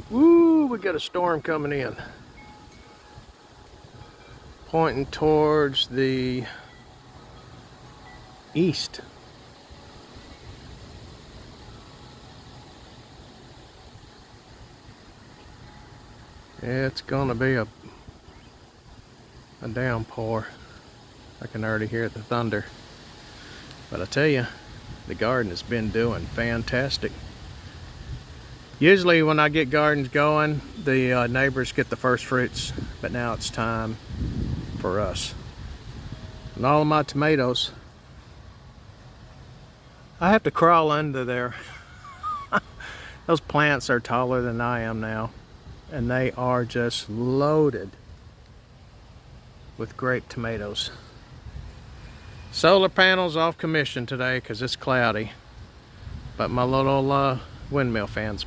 Woo, we got a storm coming in. Pointing towards the east. It's gonna be a downpour. I can already hear the thunder. But I tell you, the garden has been doing fantastic. Usually when I get gardens going, the neighbors get the first fruits, but now it's time for us. And all of my tomatoes, I have to crawl under there. Those plants are taller than I am now, and they are just loaded with great tomatoes. Solar panels off commission today because it's cloudy, but my little windmill fan's